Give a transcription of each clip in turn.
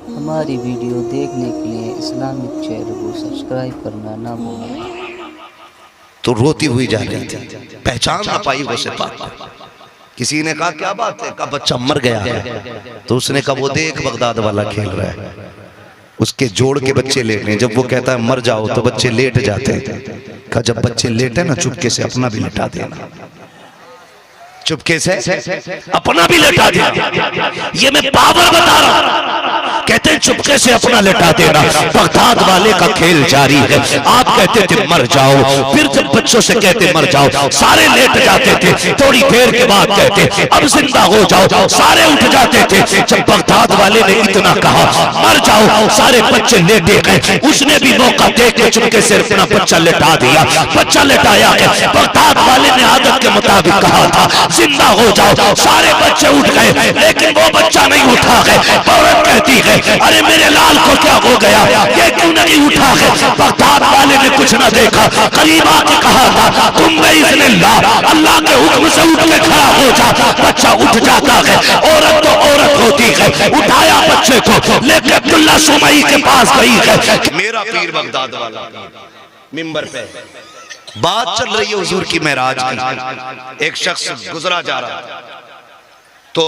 हमारी वीडियो देखने के लिए इस्लामिक चैनल को सब्सक्राइब करना ना भूलें। तो रोती हुई जा रही थी, पहचान ना पाई वो सिपाही। किसी ने कहा क्या बात है, कहा बच्चा मर गया है। तो उसने कहा वो देख बगदाद वाला खेल रहा है, उसके जोड़ के बच्चे लेटने। जब वो कहता है मर जाओ तो बच्चे लेट जाते हैं। कहा जब बच्चे लेटे ना चुपके से अपना भी लिटा देना, चुपके से अपना भी लेटा देना। ये मैं पावर बता रहा हूं। कहते हैं चुपके से अपना लेटा देना। बगदाद वाले का खेल जारी है। आप कहते थे मर जाओ, फिर जब बच्चों से कहते मर जाओ सारे लेट जाते थे। थोड़ी देर के बाद कहते अब जिंदा हो जाओ, सारे उठ जाते थे। जब बगदाद वाले ने इतना कहा मर जाओ, सारे बच्चे लेटे गए। उसने भी मौका देख के चुपके से अपना बच्चा लेटा दिया। बच्चा लेटाया है। बगदाद वाले ने आदत के मुताबिक कहा था जिंदा हो जाओ, सारे बच्चे उठ गए, लेकिन वो बच्चा नहीं उठा है। औरत कहती है अरे मेरे लाल को क्या हो गया, ये क्यों नहीं उठा है। बगदाद वाले ने कुछ ना देखा, करीब आके कहा था तुम अल्लाह के हुक्म से उठ के खड़ा हो जा। बच्चा उठ जाता है। औरत तो औरत होती है, उठाया बच्चे को लेके अब्दुल्ला सुमई के पास गई है। मेरा पीर बगदाद वाला मिंबर पे बात चल रही है हुजूर की मेराज की। एक शख्स गुजरा जा रहा था, तो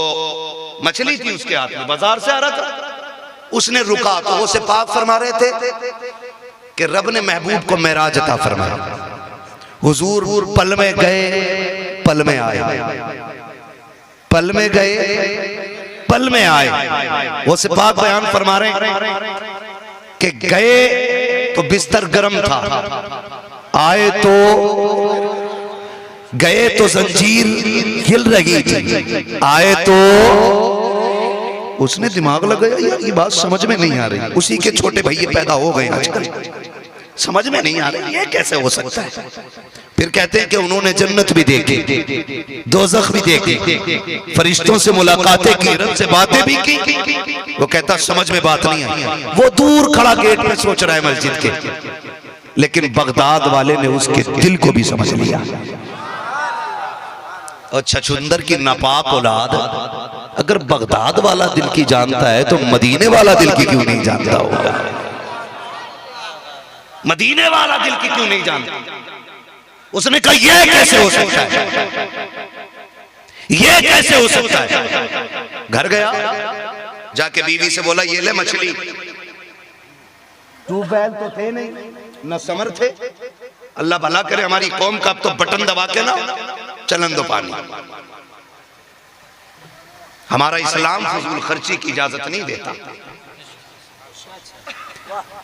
मछली थी उसके हाथ में, बाजार से आ रहा था। उसने रुका तो वो से पाक फरमा रहे थे कि रब ने महबूब को मेराज अता फरमाया। हुजूर पल में गए पल में आए, पल में गए पल में आए। वो से पाक बयान फरमा रहे कि गए तो बिस्तर गर्म था, आए तो गए तो जंजीर हिल रही थी, आए तो उसने दिमाग लगाया यार ये बात समझ में नहीं आ रही। उसी के छोटे भैये पैदा हो गए आजकल, समझ में नहीं आ रही ये कैसे हो सकता है। फिर कहते हैं कि उन्होंने जन्नत भी देखी, दोज़ख भी देखी, फरिश्तों से मुलाकातें की, रब से बातें भी की। वो कहता समझ में बात नहीं आई। वो दूर खड़ा गेट पे सोच रहा है मस्जिद के, लेकिन बगदाद वाले ने उसके दिल को भी समझ लिया। और छछुंदर की नापाक औलाद अगर बगदाद वाला दिल की जानता है तो मदीने वाला दिल की क्यों नहीं जानता होगा। मदीने वाला दिल की क्यों नहीं जानता। उसने कहा ये कैसे हो सकता है, ये कैसे हो सकता है। घर गया, जाके बीवी से बोला ये ले मछली। ट्यूबवेल तो थे नहीं, न समर थे। अल्लाह भला करे हमारी कौम का, अब तो बटन दबा के ना चलन दो पानी। हमारा इस्लाम फजूल खर्ची की इजाजत नहीं देता।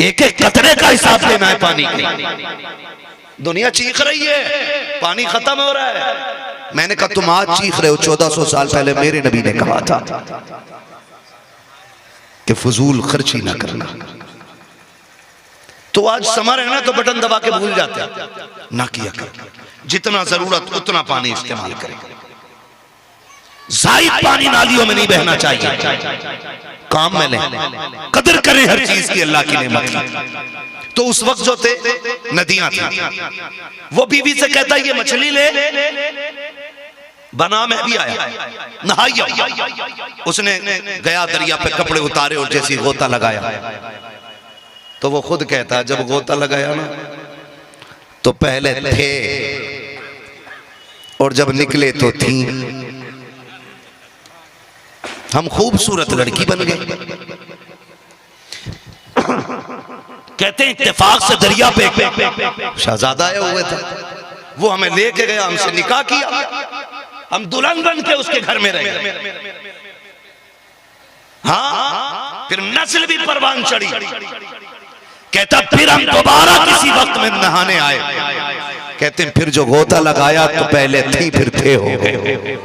एक एक कतरे का हिसाब देना है पानी की। दुनिया चीख रही है, पानी खत्म हो रहा है। मैंने कहा तुम आज चीख रहे हो, 1400 साल पहले मेरे नबी ने कहा था कि फजूल खर्ची ना करना। तो आज समर है ना, तो बटन दबा के भूल जाते हैं। ना किया कर, जितना जरूरत उतना पानी इस्तेमाल करें। जायद पानी नालियों में नहीं बहना चाहिए, काम में लें। कदर करें हर चीज की, अल्लाह की नेमत। तो उस वक्त जो थे नदियां थी, वो बीवी से कहता है ये मछली ले, बना में भी आया नहाइया। उसने गया दरिया पे, कपड़े उतारे और जैसी गोता लगाया तो वो खुद कहता है जब गोता लगाया ना तो पहले थे और जब निकले तो थी। हम खूबसूरत लड़की बन गए। कहते हैं इत्तेफाक से दरिया पे शहजादा आए हुए थे, वो हमें लेके गया, हमसे निकाह किया, हम दुल्हन बन के उसके घर में रहे। हाँ, फिर नस्ल भी परवान चढ़ी। कहता फिर हम दोबारा किसी वक्त में नहाने आए। कहते हैं फिर जो गोता लगाया तो पहले थी फिर थे हो गए।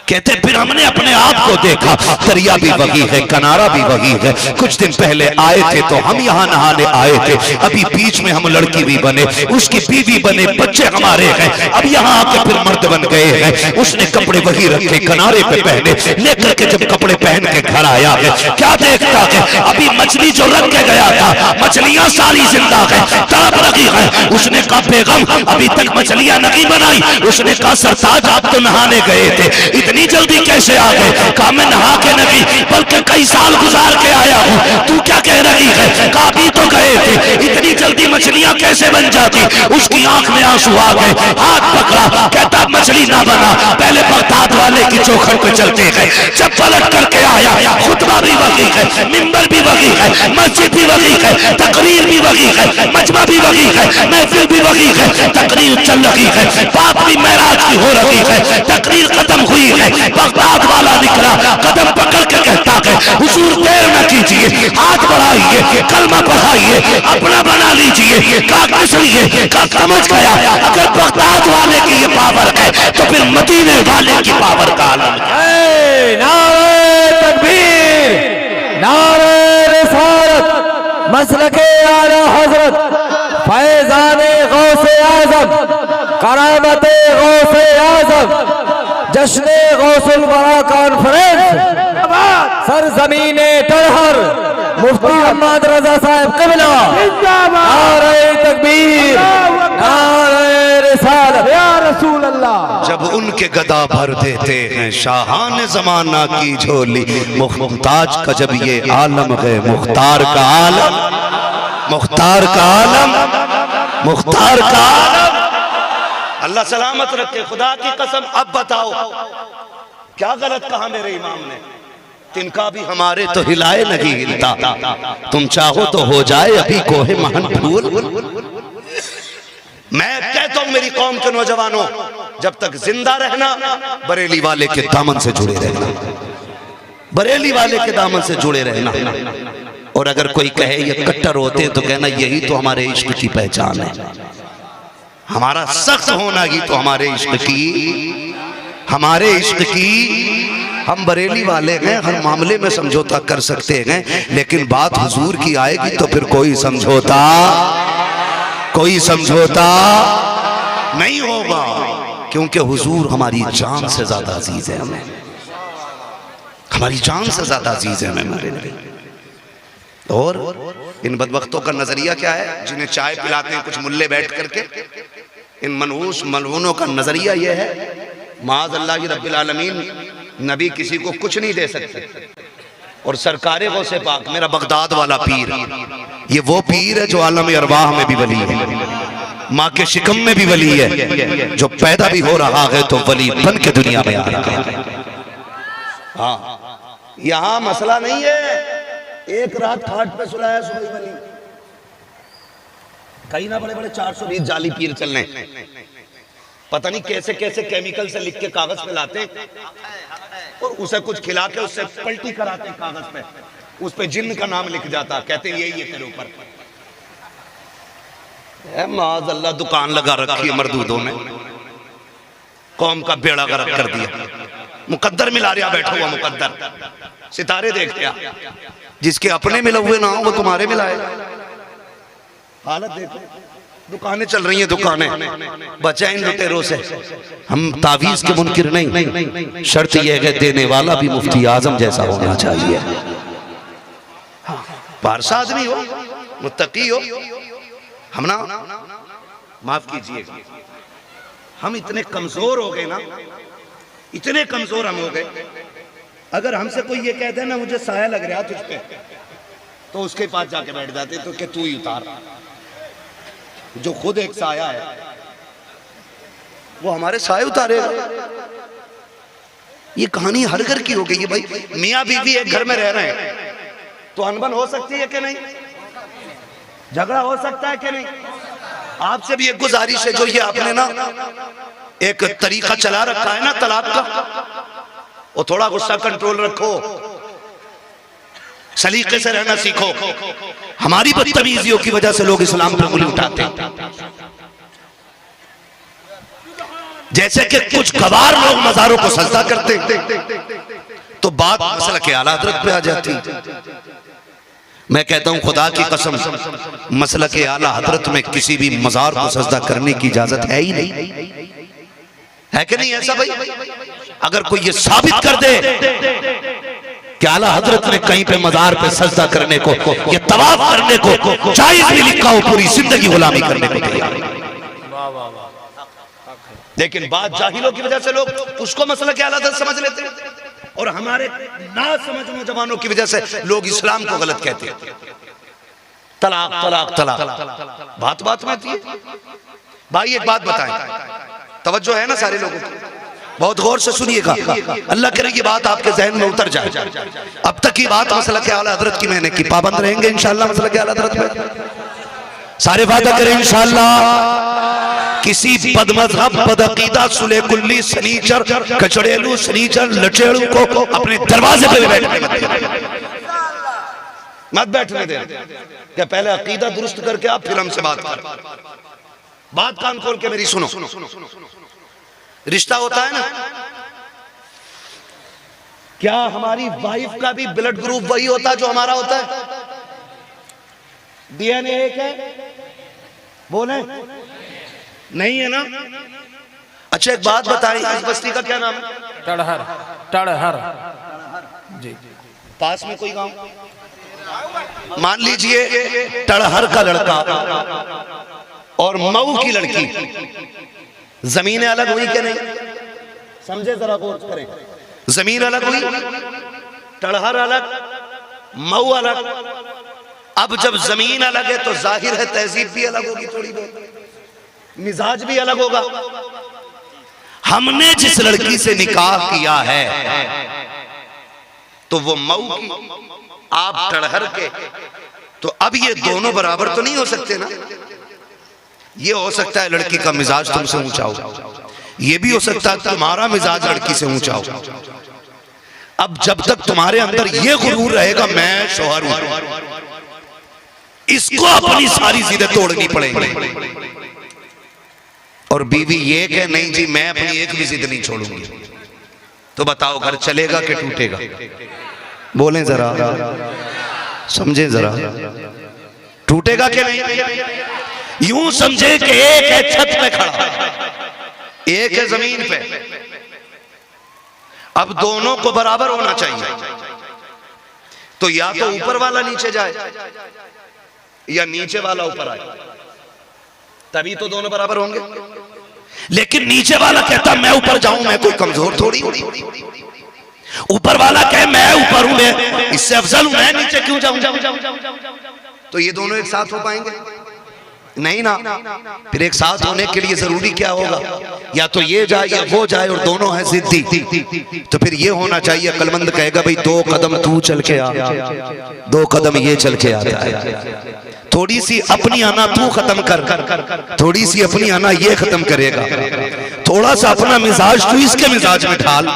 कहते फिर हमने अपने आप को देखा, दरिया भी वही है, किनारा भी वही है। कुछ दिन पहले आए थे तो हम यहाँ नहाने आए थे, अभी बीच में हम लड़की भी बने, उसकी बीवी बने, बच्चे हमारे हैं, अब यहाँ आके फिर मर्द बन गए हैं। उसने कपड़े वही रखे, किनारे पे पहने, लेकर के जब कपड़े पहन के घर आया है, क्या देखता है अभी मछली जो रख के गया था, मछलियां सारी जिंदा है, तड़प रही है। उसने कहा बेगम अभी तक मछलियां नहीं बनाई। उसने कहा सरताज आप तो नहाने गए थे, इतनी जल्दी कैसे आ गए। कहा मैं नहा के नहीं बल्कि कई साल गुजर हूँ, तू क्या कह रही है? काबी तो गए थे, इतनी जल्दी मछलियां कैसे बन जाती? उसकी आंख में आंसू आ गए, हाथ पकड़ा, कहता मछली ना बना, पहले बगदाद वाले की चौखट पे चलते गए। जब पलट करके आया, खुतबा भी वही है, मिंबर भी वही है, मस्जिद भी वही है, तकरीर भी वही है, मजमा भी वही है, महफिल भी वही है, तकरीर चल रही है, बात भी महराज की हो रही है, तकरीर खत्म हुई है, बगदाद वाला निकला, कदम पकड़ के कहता है हुजूर देर न कीजिए, हाथ बढ़ाइए, कलमा पढ़ाइए, अपना बना लीजिए। का किसलिए का समझ गया, अगर बगदाद वाले की ये पावर है तो फिर मदीने वाले की पावर का आलम है। नारे तकबीर, नारे रिसालत, मसलके आला हजरत, फैजाने गौसे आजम, करामते गौसे आजम, जश्ने गौसुल वरा कॉन्फ्रेंस, सरजमीने टरहर, मुफ्ती मोहम्मद रजा साहब क़िबला, नारे तकबीर, नारे रिसालत, या रसूल अल्लाह। जब उनके गदा भर देते हैं शाहान जमाना की झोली, मुख्ताज का जब ये आलम है, मुख्तार का आलम, मुख्तार का आलम, मुख्तार का आलम। अल्लाह सलामत रखे, खुदा की कसम। अब बताओ क्या गलत कहा मेरे इमाम ने? तिनका भी हमारे तो हिलाए नहीं हिलता, तुम चाहो तो हो जाए अभी कोहे महन फूल। मैं कहता हूं मेरी कौम के नौजवानों, जब तक जिंदा रहना बरेली वाले के दामन से जुड़े रहना, बरेली वाले के दामन से जुड़े रहना। और अगर कोई कहे ये कट्टर होते हैं तो कहना यही तो हमारे इश्क की पहचान है। हमारा सख्त होना ही तो हमारे इश्क की, हमारे इश्क की। हम बरेली वाले हैं, हर मामले में समझौता कर सकते हैं, लेकिन बात हुजूर की आएगी तो फिर कोई समझौता नहीं होगा, क्योंकि हुजूर हमारी जान से ज्यादा अजीज है हमें, हमारी जान से ज्यादा अजीज है हमें हमारे नबी। और इन बदबख्तों का नजरिया क्या है, जिन्हें चाय पिलाते हैं कुछ मुल्ले बैठ करके, इन मनहूस मलऊनों का नजरिया यह है माज़ अल्लाह रब्बिल आलमीन, नबी किसी को कुछ नहीं दे सकते। और सरकारे गौसे पाक मेरा बगदाद वाला पीर, ये वो पीर है जो आलम अरवाह में भी वली है, माँ के शिकम में भी वली है, जो पैदा भी हो रहा है तो वली बन के दुनिया में आ रहा है। हाँ, यहाँ मसला नहीं है एक रात खाट पे सुलाया सुबह वली, कहीं ना बड़े बड़े 420 जाली पीर चलने, पता नहीं कैसे कैसे केमिकल से लिख के कागज पे लाते और उसे कुछ खिला के उससे पलटी कराते कागज पे, उस पे जिन्न का नाम लिख जाता, कहते यही है तेरे ऊपर। माज़ अल्लाह दुकान लगा रखी है मरदूदों में, कौम का बेड़ा गर्क कर दिया। मुकद्दर मिला रहा बैठा हुआ मुकद्दर, सितारे देख रहा, जिसके अपने मिले हुए ना हो वो तुम्हारे मिलाए। हालत देखो, दुकानें चल रही हैं, दुकानें बचा इन लुटेरों से। हम तावीज के मुनकिर नहीं, शर्त यह है देने वाला भी मुफ्ती आजम जैसा होना चाहिए। पारसा आदमी हो, मुत्तकी हो। हम ना, माफ कीजिए, हम इतने कमजोर हो गए ना, इतने कमजोर हम हो गए, अगर हमसे कोई ये कहते ना मुझे साया लग रहा तुझ पे, तो उसके पास जाके बैठ जाते तो कि तू ही उतार। जो खुद एक साया है वो हमारे साए उतारेगा। ये कहानी हर घर की हो गई है भाई। मियाँ बीवी एक घर में रह रहे हैं तो अनबन हो सकती है कि नहीं, झगड़ा हो सकता है कि नहीं। आपसे भी एक गुजारिश है, जो ये आपने ना एक तरीका चला रखा है ना तलाक का, वो थोड़ा गुस्सा कंट्रोल रखो, सलीके से रहना सीखो। हमारी बदतमीजियों की वजह से लोग इस्लाम पर उंगली उठाते हैं। जैसे कि कुछ गवार लोग मज़ारों को सजदा करते तो बात मसला के आला हज़रत पे आ जाती। मैं कहता हूं खुदा की कसम, मसला के आला हज़रत में किसी भी मज़ार को सजदा करने की इजाजत है ही नहीं, है कि नहीं ऐसा भाई? अगर कोई ये साबित कर दे कि आला हजरत ने कहीं पे मजार पे सजदा करने को या तवाफ करने को जायज भी लिखा हो, पूरी जिंदगी गुलामी करने को तैयार है। लेकिन बात जाहिलों की वजह से लोग उसको मसला के आला हजरत समझ लेते हैं और हमारे ना समझ नौजवानों की वजह से लोग इस्लाम को गलत कहते हैं। तलाक तलाक तलाक बात बात में आती है। भाई एक बात बताएं, तवज्जो है ना सारे लोगों को, बहुत गौर से सुनिएगा। अल्लाह करे ये बात आपके जहन में उतर जाए। अब तक की बात मसला के आला हजरत की मैंने की, पाबंद रहेंगे इंशाअल्लाह मसला के आला हजरत में। सारे वादा करें इंशाअल्लाह। किसी बदमज़हब बदअकीदा सुले कुल्ली सनीचर कचड़ेलू सनीचर लचेड़ू को अपने दरवाजे पे बैठने मत बैठने दे। क्या पहले अकीदा दुरुस्त करके आप फिर हमसे बात कर। बात कान खोल के मेरी सुनो। रिश्ता होता है ना, क्या हमारी वाइफ का भी ब्लड ग्रुप वही होता है जो हमारा होता है? डीएनए एक है, बोले नहीं है ना? अच्छा एक बात बताएं, इस बस्ती का क्या नाम है? टड़हर। टड़हर जी। पास में कोई गांव? मान लीजिए टड़हर का लड़का और मऊ की लड़की, जमीनें अलग हुई क्या नहीं? समझे जरा गौर करें। जमीन अलग हुई, टड़हर अलग, मऊ अलग। अब जब जमीन अलग है तो जाहिर है तहजीब भी अलग होगी, थोड़ी बहुत मिजाज भी अलग होगा। हमने जिस लड़की से निकाह किया है तो वो मऊ की, आप टड़हर के, तो अब ये दोनों बराबर तो नहीं हो सकते ना। ये हो सकता है लड़की का मिजाज तुमसे ऊंचा हो, ये भी हो सकता है तुम्हारा मिजाज लड़की से ऊंचा हो। अब जब तक तुम्हारे अंदर ये गुरूर रहेगा मैं शौहर हूं, इसको अपनी सारी जिदें तोड़नी पड़ेंगी। और बीवी ये कहे नहीं जी मैं अपनी एक भी जिद नहीं छोड़ूंगी, तो बताओ घर चलेगा कि टूटेगा? बोलें जरा, समझे जरा, टूटेगा कि नहीं? यूं समझे कि एक है छत पे खड़ा, एक है जमीन पे, अब दोनों को बराबर होना चाहिए। तो या तो ऊपर वाला नीचे जाए या नीचे वाला ऊपर आए, तभी तो दोनों बराबर होंगे। लेकिन नीचे वाला कहता मैं ऊपर जाऊं, मैं कोई कमजोर थोड़ी, ऊपर वाला कहे मैं ऊपर हूं, मैं इससे अफजल हूं, मैं नीचे क्यों जाऊं? तो ये दोनों एक साथ हो पाएंगे? नहीं ना। फिर एक साथ होने के लिए जरूरी क्या होगा? या तो ये जाए या वो जाए, और दोनों है जिद्दी। तो फिर ये होना चाहिए, अक्लमंद कहेगा भाई 2 कदम तू चल के आ, 2 कदम ये चल के आता है। थोड़ी सी अपनी आना तू खत्म कर, थोड़ी सी अपनी आना ये खत्म करेगा। थोड़ा सा अपना मिजाज तू इसके मिजाज में ढाल,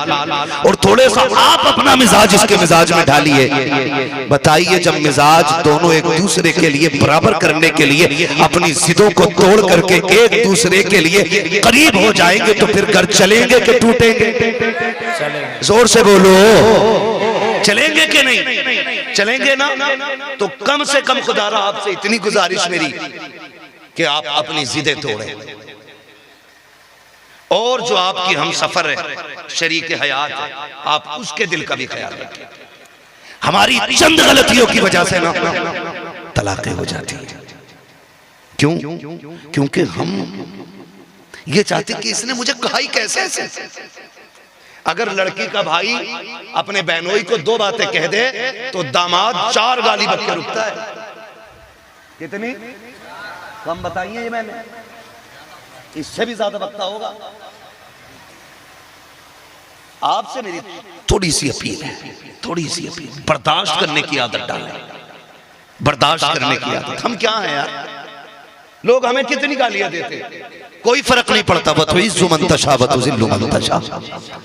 और थोड़े सा आप अपना मिजाज इसके मिजाज में ढालिए। बताइए जब मिजाज दोनों एक दूसरे के लिए बराबर करने के लिए अपनी जिदों को तोड़ करके एक दूसरे के लिए करीब हो जाएंगे तो फिर घर चलेंगे कि टूटेंगे? जोर से बोलो, चलेंगे कि नहीं? चलेंगे ना। तो कम से कम खुदारा आपसे इतनी गुजारिश मेरी कि आप अपनी जिदें तोड़ें, और जो आपकी हम सफर है, शरीक हयात है, आप उसके दिल का भी ख्याल रखें। हमारी चंद गलतियों की वजह से ना तलाक़ें हो जाती हैं। क्यों? क्योंकि हम ये चाहते कि इसने मुझे कहा ही कैसे ऐसे। अगर लड़की का भाई अपने बहनोई को 2 बातें कह दे तो दामाद 4 गाली बक के रुकता है। कितनी कम बताइए ये मैंने, इससे भी ज्यादा बकता होगा। आपसे मेरी थोड़ी सी अपील है, थोड़ी सी अपील, बर्दाश्त करने की आदत डालें, बर्दाश्त करने की आदत। हम क्या हैं यार, लोग हमें कितनी गालियां देते, कोई फर्क नहीं पड़ता।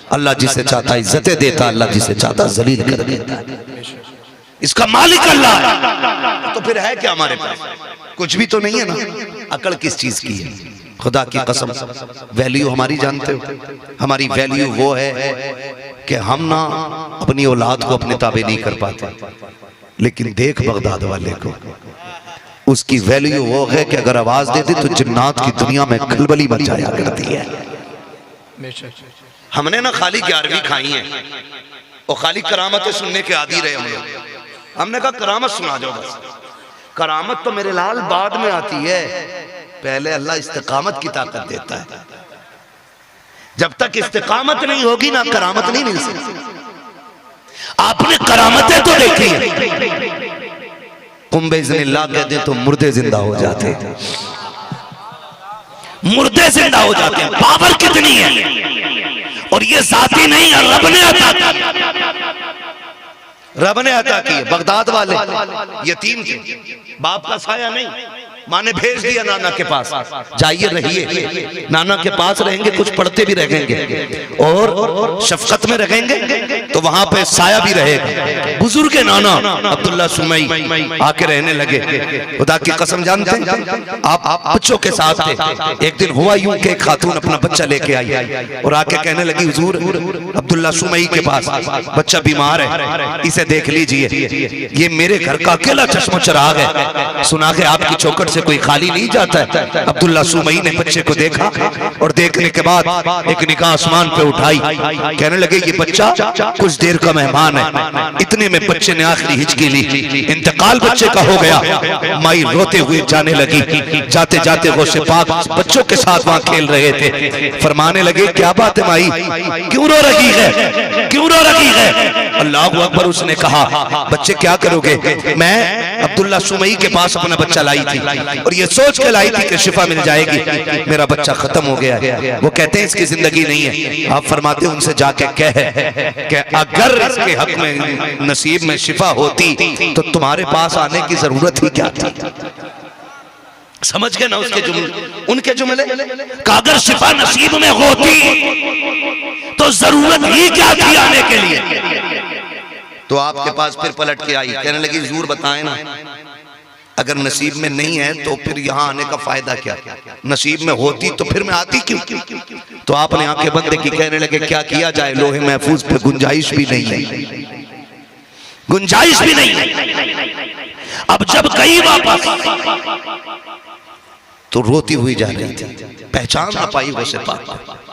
अल्लाह जिसे चाहता इज्जतें देता, अल्लाह जिसे चाहता जलील कर देता। इसका मालिक अल्लाह है, तो फिर है क्या हमारे पास? कुछ भी तो नहीं है ना। अकड़ किस चीज की है? खुदा की कसम, वैल्यू हमारी जानते हो? हमारी वैल्यू वो है कि हम ना अपनी औलाद को अपने ताबे नहीं कर पाते, लेकिन देख बगदाद वाले को, उसकी वैल्यू वो है कि अगर आवाज देती तो जिन्नात की दुनिया में खलबली मचाया करती है। हमने ना खाली 11वीं खाई है और खाली करामतें सुनने के आदी रहे हम लोग। हमने कहा करामत सुना जाओ बस। करामत तो मेरे लाल बाद में आती है, पहले अल्लाह इस्तिकामत की ताकत देता है। जब तक इस्तिकामत नहीं होगी ना करामत नहीं मिल सकती। आपने करामतें तो देखी है। कुंभे इज़्निल्लाह कहते हैं तो मुर्दे जिंदा हो जाते हैं, मुर्दे जिंदा हो जाते हैं। पावर कितनी है। और ये जाती नहीं है, रब ने अता की, रब ने अता की। बगदाद वाले यतीम थे, बाप का साया नहीं, माँ ने भेज दिया नाना के पास, जाइए रहिए, नाना के पास रहेंगे, कुछ पढ़ते भी रहेंगे और शफकत में रहेंगे तो वहां पे साया भी रहेगा। बुजुर्ग नाना अब्दुल्ला सुमई आके रहने लगे। खुदा की कसम जानते हैं आप बच्चों के साथ थे। एक दिन हुआ यूं कि एक खातून अपना बच्चा लेके आई और आके कहने लगी, हुजूर अब्दुल्ला सुमई के पास बच्चा बीमार है, इसे देख लीजिए, ये मेरे घर का अकेला चश्मा चिराग है, सुना के आपकी चौखट से कोई खाली नहीं जाता है। अब्दुल्ला सुमई ने बच्चे को देखा और देखने के बाद एक निगाह आसमान पे उठाई, कहने लगे ये बच्चा कुछ देर का मेहमान है। इतने में बच्चे ने आखिरी हिचकी ली, इंतकाल बच्चे का हो गया। माई रोते हुए जाने लगी, जाते जाते गौसे पाक बच्चों के साथ वहां खेल रहे थे। फरमाने लगे, क्या बात है माई, क्यों रो रही है, क्यों रो रही है। अल्लाहू अकबर। उसने कहा, बच्चे क्या करोगे, मैं अब्दुल्ला सुमई के पास अपना बच्चा लाई थी और ये सोच के लाई थी कि शिफा मिल जाएगी, मेरा बच्चा खत्म हो गया है, वो कहते हैं इसकी जिंदगी नहीं है। आप फरमाते हैं उनसे जाके कह कि अगर इसके हक में नसीब में शिफा होती तो तुम्हारे पास आने की जरूरत ही क्या थी। समझ गए ना उसके जुमले, उनके जुमले का अगर शिफा नसीब में होती तो जरूरत ही क्या थी आने के लिए। तो आपके पास फिर पलट के आई, कहने लगी जरूर बताएं ना, अगर नसीब में नहीं है तो फिर यहाँ आने का फायदा क्या, नसीब में होती तो फिर मैं आती क्यों। तो आपने आंखें बंद की, कहने लगे क्या किया जाए, लोहे महफूज पे गुंजाइश भी नहीं है, गुंजाइश भी नहीं है। अब जब गई वापस तो रोती हुई जा रही थी, पहचान ना पाई वो सिपाही।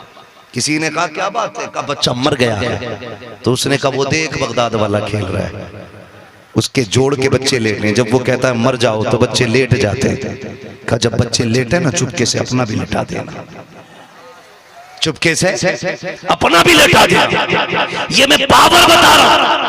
किसी ने कहा क्या बात है, कहा बच्चा मर गया है। तो उसने कहा वो देख बगदाद वाला खेल रहा है, उसके जोड़ के बच्चे लेट रहे हैं, जब वो कहता है मर जाओ तो बच्चे लेट जाते हैं। कहा जब बच्चे लेटे ना चुपके से अपना भी लिटा देना, चुपके से अपना भी लिटा देना। ये मैं पावर बता रहा हूं,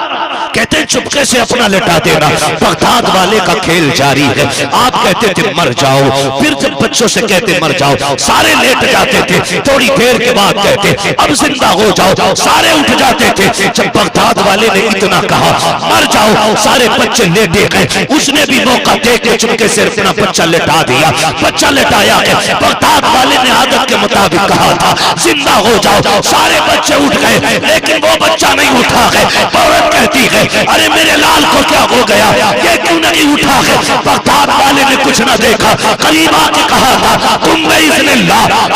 कहते हैं चुपके से अपना लिटा देना। बगदाद वाले का खेल जारी है। आप कहते थे मर जाओ, फिर जब बच्चों से कहते मर जाओ सारे लेट जाते थे, थोड़ी देर के बाद कहते अब जिंदा हो जाओ, सारे उठ जाते थे। जब बगदाद वाले ने इतना कहा मर जाओ, सारे बच्चे लेटे गए। उसने भी मौका देख के चुपके से अपना बच्चा लिटा दिया, बच्चा लिटाया है। बगदाद वाले ने आदत के मुताबिक कहा था जिंदा हो जाओ, सारे बच्चे उठ गए, लेकिन वो बच्चा नहीं उठा है। औरत कहती है अरे मेरे लाल को क्या हो गया, ये क्यों नहीं उठा है। बगदाद वाले ने कुछ ना देखा, करीब आके कहा था तुम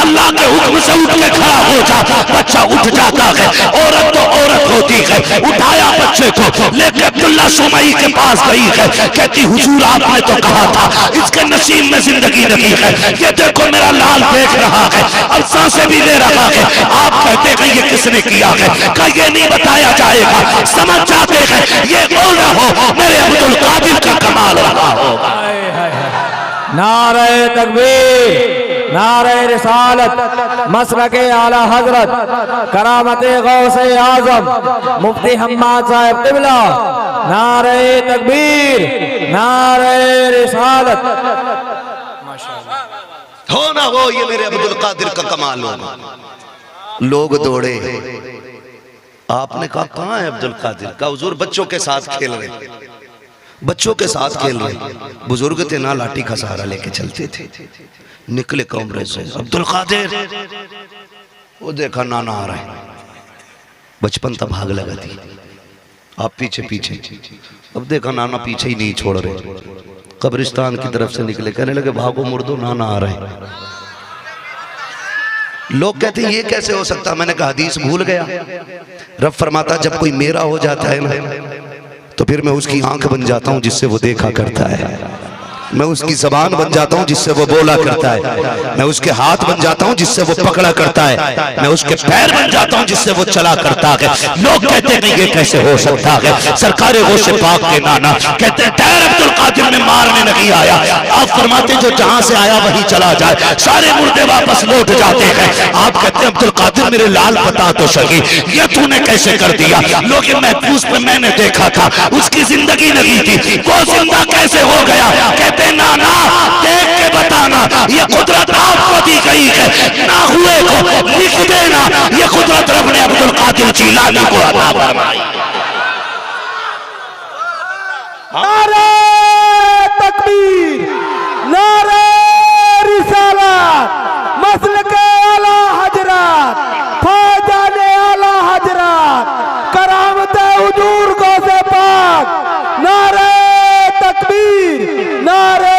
अल्लाह के हुक्म से उठ के खड़ा हो जा। बच्चा उठ जाता है, औरत तो औरत होती है, उठाया बच्चे को लेके अब्दुल्ला सुमई के पास गई है। कहती हुजूर आपने तो कहा था इसके नसीब में जिंदगी नहीं है, ये देखो मेरा लाल देख रहा है, अब सांसें भी ले रहा है। आप कहते हैं ये किसने किया है, का ये नहीं बताया जाएगा। समझ जाते हैं ये कौन हो, मेरे अब्दुल कादिर का कमाल रहा होगा। नारे तकबीर, नारे रिसालत, मसलके आला हजरत, करामते गौसे आजम मुफ्ती हम्माद साहब क़िबला। नारे तकबीर, नारे रिसालत। हो ना हो, ये मेरे अब्दुल कादिर का कमाल होगा। लोग दौड़े, आपने कहा कहाँ है अब्दुल कादिर का। हुजूर बच्चों के साथ खेल रहे, बच्चों के साथ खेल रहे। बुजुर्ग थे ना, लाठी का सहारा लेके चलते थे। निकले कमरे से अब्दुल कादिर, वो देखा नाना आ रहा है। बचपन तब भाग लगा थी, आप पीछे पीछे। अब देखा नाना पीछे ही नहीं छोड़ रहे, कब्रिस्तान की तरफ से निकले, कहने लगे भागो मुर्दो नाना आ रहे हैं। लोग कहते हैं ये कैसे हो सकता। मैंने कहा हदीस भूल गया। रब फरमाता जब कोई मेरा हो जाता है ना तो फिर मैं उसकी आंख बन जाता हूं जिससे वो देखा करता है। मैं उसकी जबान बन जाता हूँ जिससे वो बोला करता है, मैं उसके हाथ बन जाता हूँ जिससे वो पकड़ा करता है, मैं उसके पैर बन जाता हूँ जिससे वो चला करता है। लोग कहते हैं ये कैसे हो सकता है, सरकारे वो से पाक के नाना कहते हैं डैर अब्दुल कादिर में मारने नहीं आया। आप फरमाते जो जहां से आया वहीं चला जाए, सारे मुर्दे वापस लौट जाते हैं। आप कहते हैं अब्दुल कादिर मेरे लाल बता तो सही ये तूने कैसे कर दिया। लोग महफूज पे मैंने देखा था उसकी जिंदगी नहीं थी, वो जिंदा कैसे हो गया। कहते नाना देख के बताना, ये कुदरत आपको दी गई है, ना हुए को लिख देना। ये कुदरत रब ने अब्दुल कादिर जीलानी को अता फरमाई। नारे तकबीर, नारे रिसालत, मसलके आला हजरत, फौजाने आला हजरत, करामते हुजूर गौसे पाक। नारे तकबीर, नारे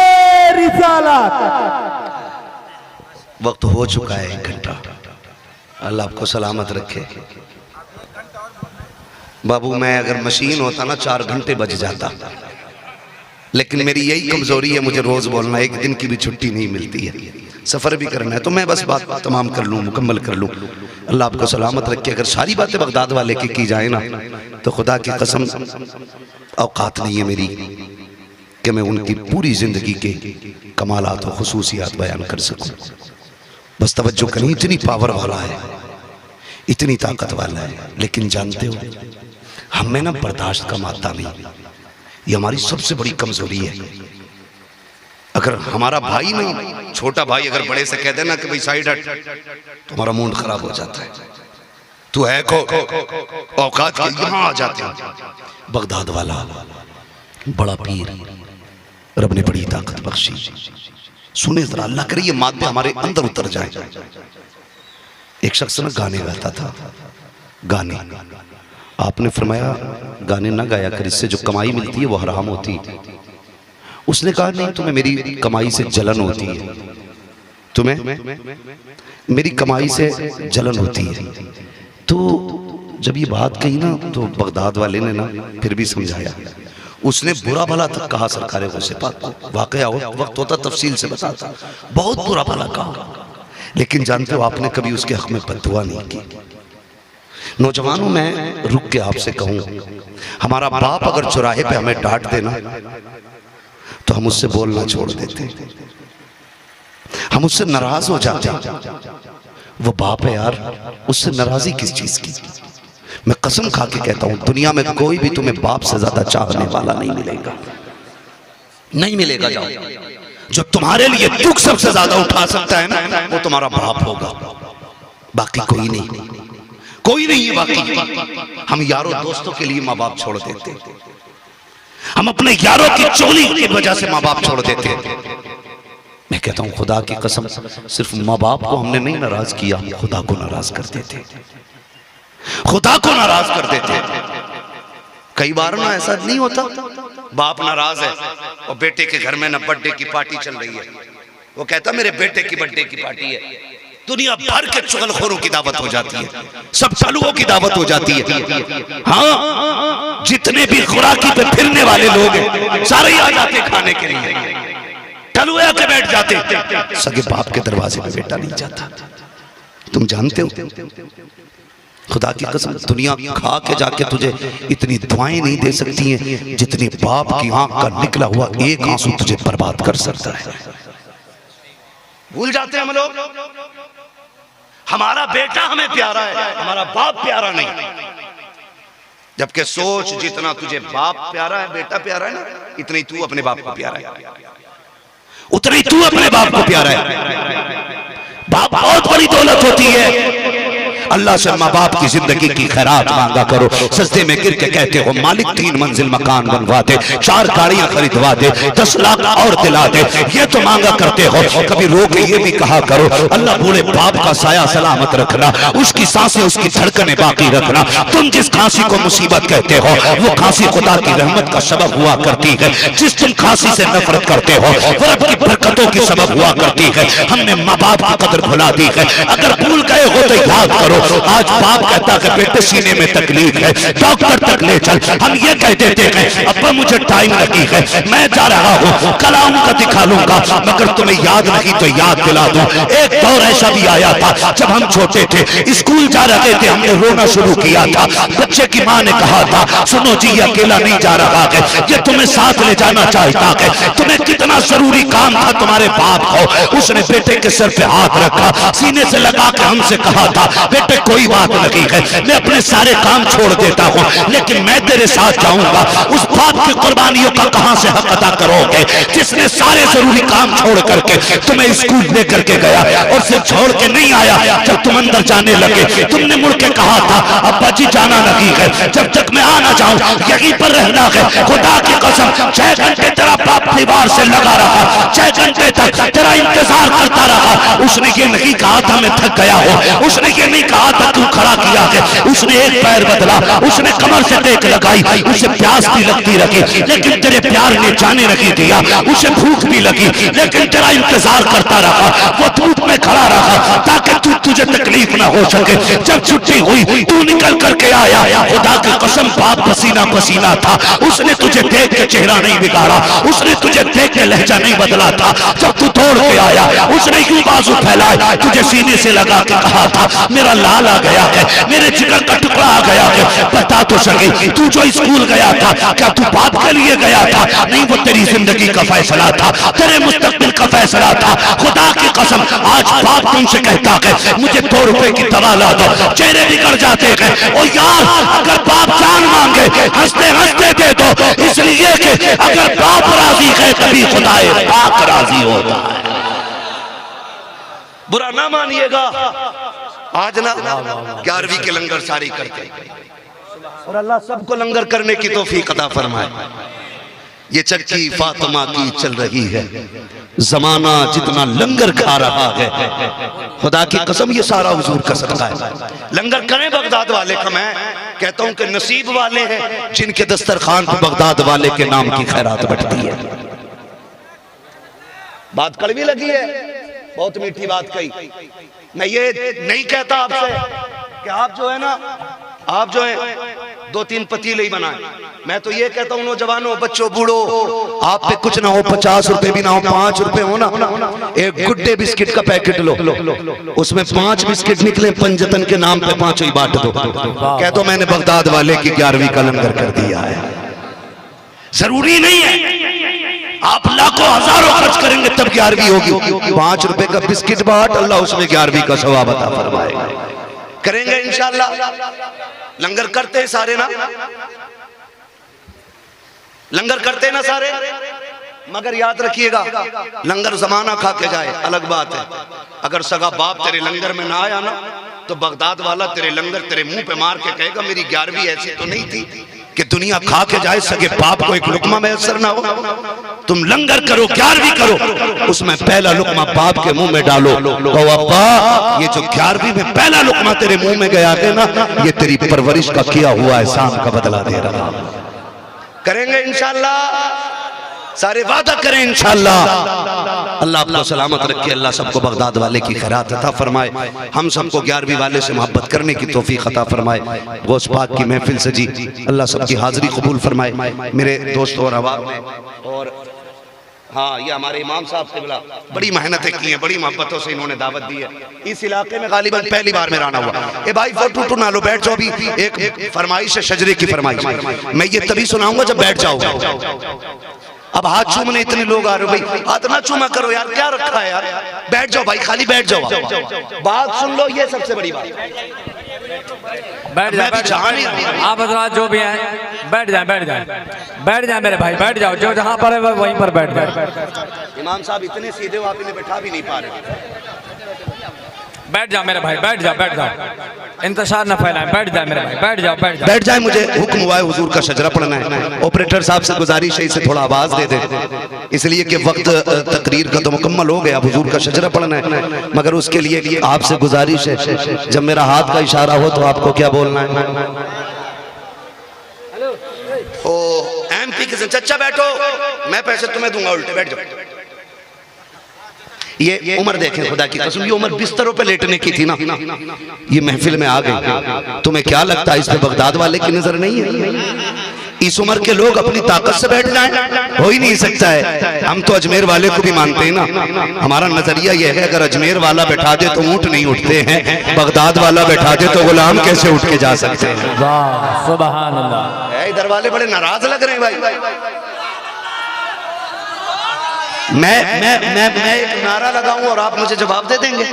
रिसालत। वक्त हो चुका है 1 घंटा। अल्लाह आपको सलामत रखे। बाबू मैं अगर मशीन होता ना 4 घंटे बज जाता, लेकिन मेरी यही कमजोरी है, मुझे रोज बोलना, एक दिन की भी छुट्टी नहीं मिलती है, सफर भी करना है, तो मैं बस बात तमाम कर लूँ, मुकम्मल कर लूँ। अल्लाह आपको सलामत रखे। अगर सारी बातें बगदाद वाले की जाए ना तो खुदा की कसम औकात नहीं है मेरी कि मैं उनकी पूरी जिंदगी के कमालात और खुसूसियात बयान कर सकूं। बस तवज्जो करें, इतनी पावर वाला है, इतनी ताकत वाला है। लेकिन जानते हो हमें ना बर्दाश्त का माता नहीं, ये हमारी सबसे बड़ी कमजोरी है। अगर हमारा भाई ना, छोटा भाई अगर बड़े से कह देना कि भाई साइड हट, तो हमारा मूड खराब हो जाता है। तू है को औकात के यहाँ आ जाते हैं। बगदाद वाला बड़ा पीर, रब ने बड़ी ताकत बख्शी। सुने जरा, अल्लाह करे ये मादे हमारे अंदर उतर जाए। एक शख्स ना गाने गाता था, गाने, आपने फरमाया गाने ना गाया कर, इससे जो कमाई मिलती है वो हराम होती है। उसने कहा नहीं, तुम्हें मेरी कमाई से जलन होती है, तुम्हें मेरी कमाई से जलन होती है। तो जब ये बात कही ना तो बगदाद वाले ने ना फिर भी समझाया। उसने बुरा भला तक कहा सरकारे गौसे पाक को, वाकया वक्त होता तफसील से बताता, बहुत बुरा भला कहा। लेकिन जानते हो आपने कभी उसके हक में बद्दुआ नहीं की। नौजवानों मैं रुक के आपसे कहूं, हमारा बाप अगर चौराहे पे हमें डांट देना तो हम उससे बोलना छोड़ देते, हम उससे नाराज हो जाते। वो बाप है यार, उससे नाराजी किस चीज की। मैं कसम खा के कहता हूं दुनिया में कोई भी तुम्हें बाप से ज्यादा चाहने वाला नहीं मिलेगा, नहीं मिलेगा। जाओ, जो तुम्हारे लिए दुख सबसे ज्यादा उठा सकता है ना वो तुम्हारा बाप होगा, बाकी कोई नहीं, कोई नहीं है बाकी। हम यारों दोस्तों के लिए माँ बाप छोड़ देते, हम अपने यारों की चोली की वजह से माँ बाप छोड़ देते। मैं कहता हूं खुदा की कसम, सिर्फ माँ बाप को हमने नहीं नाराज किया, खुदा को नाराज कर देते, खुदा को नाराज कर देते। कई बार ना ऐसा नहीं होता, बाप नाराज है और बेटे के घर में ना बर्थडे की पार्टी चल रही है, वो कहता मेरे बेटे की बर्थडे की पार्टी है, दुनिया भर के चुगलखोरों की दावत हो जाती है, सब चालुओं की दावत हो जाती है। हाँ, जितने भी खुराकी पे फिरने वाले लोग हैं सारे आ जाते खाने के लिए, टलुए आके बैठ जाते। सगे बाप के दरवाजे पे बेटा नहीं जाता। तुम जानते हो खुदा की कसम दुनिया खा के जाके तुझे इतनी दुआएं नहीं दे सकती हैं जितनी बाप की आंख का निकला हुआ एक आंसू तुझे बर्बाद कर सकता है। भूल जाते हैं हम लोग, हमारा बेटा हमें प्यारा है, हमारा बाप प्यारा नहीं। जबकि सोच जितना तुझे बाप प्यारा है, बेटा प्यारा है ना, इतनी तू अपने बाप को प्यारा है, उतनी तू अपने बाप को प्यारा है। बाप बहुत बड़ी दौलत होती है। अल्लाह से माँ बाप की जिंदगी की खैरात मांगा करो, सजदे में गिर के कहते हो मालिक 3 मंजिल मकान बनवा दे, 4 गाड़ियां खरीदवा दे, 10 लाख और दिला दे, ये तो मांगा करते हो। कभी रो के ये भी कहा करो अल्लाह बूढ़े बाप का साया सलामत रखना, उसकी सांसें उसकी धड़कनें बाकी रखना। तुम जिस खांसी को मुसीबत कहते हो वो खांसी खुदा की रहमत का सबब हुआ करती है, जिस तुम खांसी से नफरत करते हो वो रब की बरकतों की सबब हुआ करती है। हमने माँ बाप की कदर भुला दी है, अगर भूल गए हो तो याद करो आज बाप कहता है बेटे सीने में तकलीफ है, डॉक्टर तक ले चल। हम ये कह देते हैं अब्बा मुझे टाइम लगी है, मैं जा रहा हूँ, कल आऊंगा दिखा लूंगा, मगर तुम्हें याद नहीं तो याद दिला दूं। एक दौर ऐसा भी आया था जब हम छोटे थे, स्कूल जा रहे थे, हमने रोना शुरू किया था। बच्चे की माँ ने कहा था सुनो जी ये अकेला नहीं जा रहा है, ये तुम्हें साथ ले जाना चाहता है, तुम्हें कितना जरूरी काम था तुम्हारे बाप को। उसने बेटे के सर पे हाथ रखा, सीने से लगा के हमसे कहा था बेटे कोई बात नहीं है, मैं अपने सारे काम छोड़ देता हूँ लेकिन मैं तेरे साथ जाऊंगा। उस बाप की कुर्बानियों का कहां से हक अदा करोगे जिसने सारे जरूरी काम छोड़ करके तुम्हें स्कूल लेकर के गया और सिर्फ छोड़ के नहीं आया। जब तुम अंदर जाने लगे तुमने मुड़ के कहा था अब्बा जी जाना नहीं है, जब तक मैं आ ना जाऊं यहीं पर रहना है। खुदा की कसम 6 घंटे तेरा बाप दीवार से लगा रहा, 6 घंटे तक तेरा इंतजार करता रहा। उसने ये नहीं कहा था मैं थक गया हूं, उसने ये नहीं कहा था तू खड़ा किया है, उसने एक पैर बदला, उसने कमर से टेक लगाई, उसे प्यास भी लगती रही लेकिन तेरे प्यार ने जाने नहीं दिया, उसे भूख भी लगी लेकिन तेरा इंतजार करता रहा। वो धूप में खड़ा रहा ताकि तुझे तकलीफ ना हो सके। जब छुट्टी हुई तू निकल करके आया, खुदा की कसम बाप पसीना पसीना था, उसने तुझे देख के चेहरा नहीं बिगाड़ा, उसने तुझे देख के लहजा नहीं बदला था। जब तू दौड़ के आया उसने यूं बाजू फैलाए तुझे सीने से लगा के कहा था मेरा लाल आ गया है, मेरे जिगर का टुकड़ा आ गया है, बता तो सके तू जो स्कूल गया था क्या तू बाप के लिए गया था? नहीं, वो तेरी जिंदगी का फैसला था, तेरे मुस्तकबिल का फैसला था। खुदा की कसम आज बाप तुमसे कहता है मुझे 2 रुपए की दवा ला दो, चेहरे बिगड़ जाते हैं। ओ यार अगर बाप जान मांगे हंसते हंसते दे दो, इसलिए कि अगर बाप राजी है तभी खुदाए पाक राजी होता है। बुरा ना मानिएगा, आज ना 11वीं के लंगर सारी करते और अल्लाह सबको लंगर करने की तौफीक अता फरमाए। ये चक्की फातिमा की चल रही है, जमाना जितना लंगर खा रहा है, खुदा की कसम ये सारा हुजूर का सदका है। लंगर करें बगदाद वाले का, मैं कहता हूं कि नसीब वाले हैं जिनके दस्तरखान पर बगदाद वाले के नाम की खैरात बढ़ती है। बात कड़वी लगी है, बहुत मीठी बात कही। मैं ये नहीं कहता आपसे कि आप जो है ना, आप जो है 2-3 पतीले ही बनाए। मैं तो ये कहता हूँ नौजवानों, बच्चों, बूढ़ो, आप पे कुछ ना हो, 50 रुपए भी ना हो, 5 रुपए हो ना, एक गुड्डे बिस्किट का पैकेट लो, उसमें 5 बिस्किट निकले, पंजतन के नाम पे 5 ही बांट दो, कह दो मैंने बगदाद वाले की 11वीं का लंगर कर दिया है। जरूरी नहीं है आप लाखों हजारों खर्च करेंगे तब 11वीं होगी। 5 रुपए का बिस्किट बांट, अल्लाह उसमें 11वीं का सवाब अता फरमाएगा। करेंगे इंशाल्लाह, लंगर करते हैं सारे ना, लंगर करते हैं ना सारे, मगर याद रखिएगा लंगर जमाना खा के जाए अलग बात है। अगर सगा बाप तेरे लंगर में ना आया ना तो बगदाद वाला तेरे लंगर तेरे मुंह पे मार के कहेगा मेरी 11वीं ऐसी तो नहीं थी कि दुनिया खा के जाए, सगे बाप को एक लुकमा मैसर ना हो। तुम लंगर करो, 11वीं करो, उसमें पहला लुकमा बाप के मुंह में डालो, कहो अब्बा ये जो 11वीं में पहला लुकमा तेरे मुंह में गया है ना, ये तेरी परवरिश का किया हुआ एहसान का बदला दे रहा। करेंगे इंशाल्लाह, सारे वादा करें इंशाल्लाह। अल्लाह आपको सलामत रखे, अल्लाह सबको बगदाद वाले की खैरात अता फरमाए, हम सबको 11वीं वाले से मोहब्बत करने की तौफीक अता फरमाए। गौस पाक की महफिल से जी अल्लाह सबकी हाजिरी कबूल फरमाए। मेरे दोस्तों और अहबाब ने, और हाँ ये हमारे इमाम साहब से बोला, बड़ी मेहनतें की हैं, बड़ी मोहब्बतों से इन्होंने दावत दी है। इस इलाके में गालिबन पहली बार मेरा आना हुआ। ए भाई फोटो ना लो, बैठ जाओ। अभी एक फरमाइश है, शजरे की फरमाइश, मैं ये तभी सुनाऊंगा जब बैठ जाओगे। अब हाथ चूमने इतने लोग आ रहे हो भाई, हाथ ना चूमा करो यार, क्या रखा है यार, बैठ जाओ भाई, खाली बैठ जाओ, बात सुन लो, ये सबसे बड़ी बात। बैठ जाए, आप हजरात जो भी हैं बैठ जाए, बैठ जाए, बैठ जाए मेरे भाई, बैठ जाओ, जो जहाँ पर है वहीं पर बैठ जाए। इमाम साहब इतने सीधे हो, आप इन्हें बैठा भी नहीं पा रहे। बैठ जाओ मेरे भाई, बैठ जाओ, बैठ जाओ, इंतजार न फैलाएं, बैठ जाए मेरे भाई, बैठ जाओ, बैठ जाओ, बैठ जाए। मुझे हुक्म हुआ है हुजूर का शजरा पढ़ना है। ऑपरेटर साहब से गुजारिश है इसे थोड़ा आवाज दे दे, इसलिए कि वक्त तकरीर का तो मुकम्मल हो गया, हुजूर का शजरा पढ़ना है, मगर उसके लिए आपसे गुजारिश है जब मेरा हाथ का इशारा हो तो आपको क्या बोलना है। ओ MP के चचा बैठो, मैं पैसे तुम्हें दूंगा उल्टे, बैठ जाओ। ये उम्र देखें, खुदा की कसम, ये उम्र बिस्तरों पे लेटने की थी ना, ये महफिल में आ गई। तुम्हें क्या लगता है इस पे बगदाद वाले की नजर नहीं है? इस उम्र के लोग अपनी ताकत से बैठ जाएं, हो ही नहीं सकता है। हम तो अजमेर वाले को भी मानते हैं ना। हमारा नजरिया यह है, अगर अजमेर वाला बैठा दे तो ऊंट नहीं उठते हैं, बगदाद वाला बैठा दे तो गुलाम कैसे उठ के जा सकते हैं? वाह सुभान अल्लाह। इधर वाले बड़े नाराज लग रहे हैं भाई। मैं एक नारा लगाऊं और आप मुझे जवाब दे देंगे?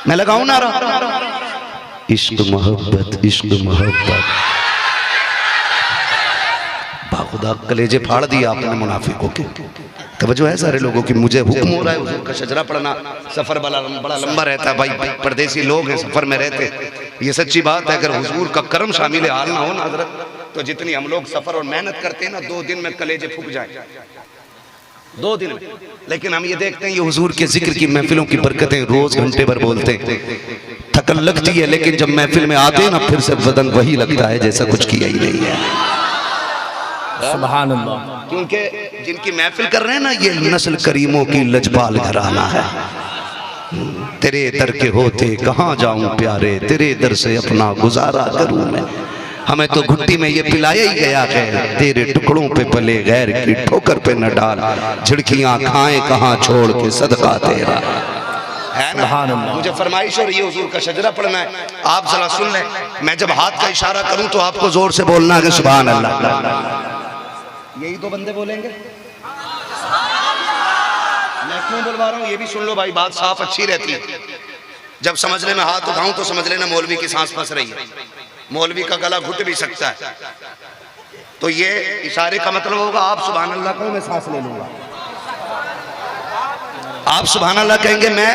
मैं लगाऊं नारा? इश्क मोहब्बत, इश्क मोहब्बत। खुदा कलेजे फाड़ दिया आपने मुनाफिकों के। तवज्जो है सारे लोगों की। मुझे हुक्म हो रहा है हुजूर का शजरा पढ़ना। सफर बड़ा लंबा रहता है भाई, परदेसी लोग हैं, सफर में रहते। ये सच्ची बात है, अगर हुजूर का करम शामिल हाल ना हो ना हजरत, तो जितनी हम लोग सफर और मेहनत करते हैं ना, 2 दिन में कलेजे फूक जाए, 2 दिन में। लेकिन हम ये देखते हैं, ये हुजूर के जिक्र की महफिलों की बरकतें, रोज घंटे भर बोलते हैं, थकन लगती है, लेकिन जब महफिल में आते हैं ना, फिर से बदन वही लगता है जैसा कुछ किया ही नहीं है। सुभान अल्लाह। क्योंकि जिनकी महफिल कर रहे हैं ना, ये नस्ल करीमों की लजपाल घराना है। तेरे दर के होते कहाँ जाऊं प्यारे, तेरे दर से अपना गुजारा करूं मैं। हमें तो घुट्टी में ये पिलाया ही गया है, तेरे टुकड़ों पे पले गैर की ठोकर पे न डाल, झिड़कियां खाएं कहाँ छोड़ के सदका तेरा है ना। मुझे फरमाइश हो रही है हुजूर का शजरा पढ़ना है, आप जरा सुन लें। मैं जब हाथ का इशारा करूं तो आपको जोर से बोलना है सुभान अल्लाह। यही 2 बंदे बोलेंगे, मैं क्यों बुलवा रहा हूं ये भी सुन लो भाई, बात साफ अच्छी रहती है। जब समझने में हाथ उठाऊं तो समझ लेना मौलवी की सांस फंस रही है, मौलवी का गला घुट भी सकता है। तो ये इशारे का मतलब होगा, आप सुभान अल्लाह कहो, मैं सांस ले लूंगा। आप सुभान अल्लाह कहेंगे, मैं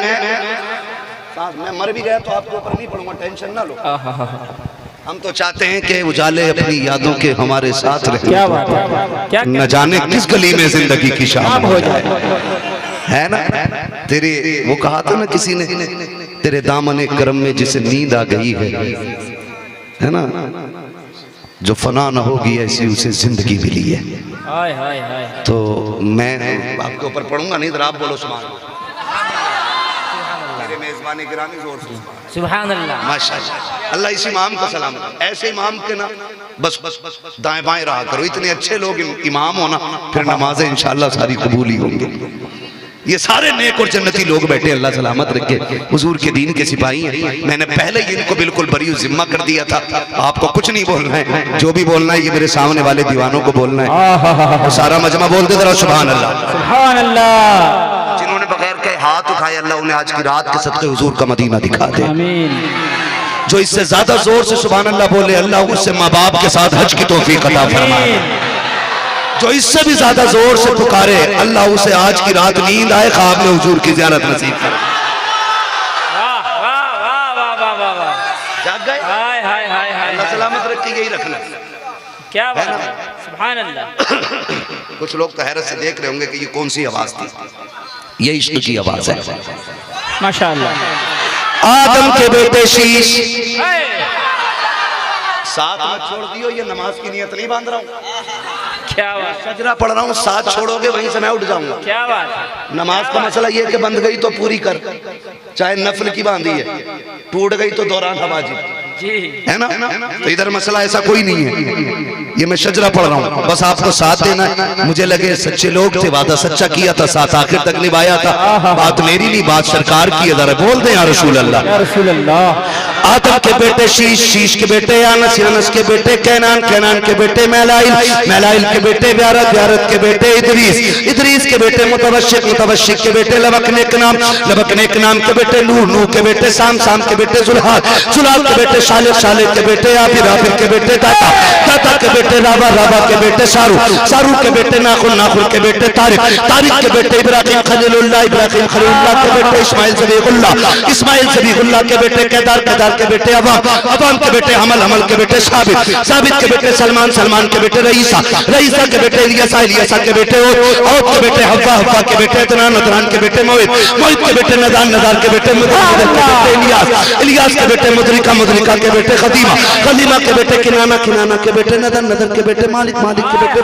मर भी गया तो आपके ऊपर नहीं पड़ूंगा, टेंशन ना लो। हम तो चाहते हैं कि उजाले अपनी यादों के हमारे साथ रहे। क्या बात है, क्या न जाने किस गली में जिंदगी की शाम हो जाए, है ना। तेरे वो कहा था ना किसी ने, तेरे दामन करम में जिसे नींद आ गई है ना, जो फना न होगी ऐसी उसे जिंदगी मिली है। हाय हाय हाय। तो मैं आपके ऊपर पढ़ूंगा नहीं, आप बोलो सुभान अल्लाह। मेरे मेजबानी गिरामी जोर से सुभान अल्लाह। माशाअल्लाह। अल्लाह इस इमाम को सलाम करे। ऐसे इमाम के ना बस दाएं बाएं रहा करो, इतने अच्छे लोग इमाम हो ना, फिर नमाजें इंशाअल्लाह सारी कबूल ही होंगी। ये सारे नेक और जन्नती लोग बैठे, अल्लाह सलामत रखे, हुजूर के दीन के सिपाही हैं। मैंने पहले ही इनको बिल्कुल बरी जिम्मा कर दिया था, आपको कुछ नहीं बोलना है, जो भी बोलना है ये मेरे सामने वाले दीवानों को बोलना है। तो सारा मजमा बोल दे जरा सुभान अल्लाह, सुभान अल्लाह। जिन्होंने बगैर के हाथ उठाए, अल्लाह उन्हें आज की रात के सदके हुजूर का मदीना दिखा दे। आमीन। जो इससे ज्यादा जोर से सुभान अल्लाह बोले, अल्लाह उससे माँ बाप के साथ हज की तौफीक अता फरमाए। जो इससे भी ज्यादा जोर से पुकारे, अल्लाह उसे आज की रात नींद आए, ख्वाब में हुजूर की ज़ियारत नसीब करे। वाह वाह वाह वाह वाह वाह वाह। जाग गए? हाय हाय हाय हाय। अल्लाह सलामत रखे, यही रखना। क्या बात है, सुभान अल्लाह। कुछ लोग तो हैरत से देख रहे होंगे कि ये कौन सी आवाज थी। ये इश्क की आवाज है माशाअल्लाह। आदम के बेटे शीश, साथ मत छोड़ दियो, ये नमाज की नियत नहीं बांध रहा हूँ, क्या बात, सजरा पढ़ रहा हूँ, साथ छोड़ोगे वहीं से मैं उठ जाऊंगा। क्या बात। नमाज का मसला ये कि बंद गई तो पूरी कर, चाहे नफल की बांधी है, टूट गई तो दौरान हवाजी जी, है ना। तो इधर मसला ऐसा कोई नहीं है, ये मैं शजरा पढ़ रहा हूँ, बस आपको साथ देना है। मुझे लगे सच्चे लोग थे, वादा सच्चा किया था, साथ आखिर तक निभाया था। बात मेरी नहीं, बात सरकार की है, बोल दे या रसूल अल्लाह। या रसूल अल्लाह। आदम के बेटे शीश, शीश के बेटे यानस, यानस के बेटे कैनान, कैनान के बेटे मैलाइल, मैलाइल के बेटे व्यारत, व्यारत के बेटे इदरीस, इदरीस के बेटे मुतवशिक, मुतवशिक के बेटे लबकने के नाम, लबकने के नाम के बेटे नूह, नूह के बेटे साम, साम के बेटे जुल्हाल, जुल्हाल के बेटे शालिक, शालिक के बेटे आफिर, आफिर के बेटे दाता, दाता के बेटे राबा, राबा के बेटे सारू, सारू के बेटे नाखुल, नाखुल के बेटे तारिक, तारिक के बेटे इब्राहिम खलीलुल्लाह, इब्राहिम खलीलुल्लाह के बेटे इस्माइल ज़बीहुल्लाह, इस्माइल ज़बीहुल्लाह के बेटे केदार, केदार के बेटे अवाम, अवाम के बेटे हमल, हमल के बेटे साबित, साबित के बेटे सलमान, सलमान के बेटे रईसा, रईसा के बेटे इलियासा, इलियासा के बेटे औद के बेटे हव्वा, हव्वा के बेटे अदनान, अदनान के बेटे मोहित, मोहित के बेटे नदान, नदान के बेटे मुदर, मुदर के बेटे इलियास, इलियास के बेटे मुदरिका, मुदरिका के बेटे खदीमा, खदीमा के बेटे किनाना, किनाना के बेटे नदर, नदर के बेटे मालिक, मालिक के बेटे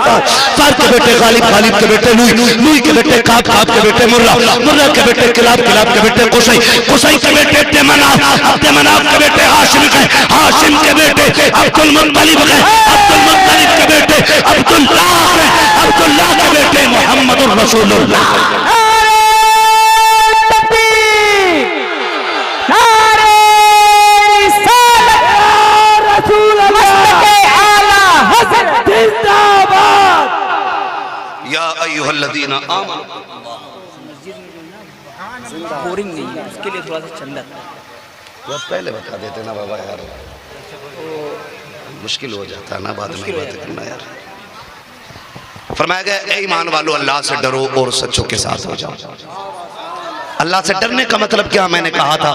सार के बेटे गालिब, गालिब के बेटे लुई, लुई के बेटे काब, काब के बेटे मुर्रा, मुर्रा के बेटे किलाब, किलाब के बेटे कुसै, कुसै के बेटे तेमनाफ, तेमनाफ के बेटे हाशिम के, हाशिम के बेटे अब्दुल मुत्तलिब के, अब्दुल मुत्तलिब के बेटे अब्दुल्लाह के, अब्दुल्लाह के बेटे मोहम्मदुर रसूलुल्लाह। या अय्युहल्लज़ीना आमनू, बोरिंग नहीं है, उसके लिए थोड़ा सा चंदा तो पहले बता देते ना बाबा यार, मुश्किल हो जाता है ना बाद में बात करना यार। फरमाया गया ए ईमान वालों अल्लाह से डरो और सच्चों के साथ हो जाओ। अल्लाह से डरने का मतलब क्या, मैंने कहा था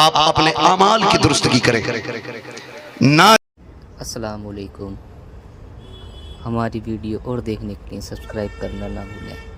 आप अपने अमाल की दुरुस्तगी करें ना। अस्सलाम वालेकुम। हमारी वीडियो और देखने के लिए सब्सक्राइब करना ना भूलें।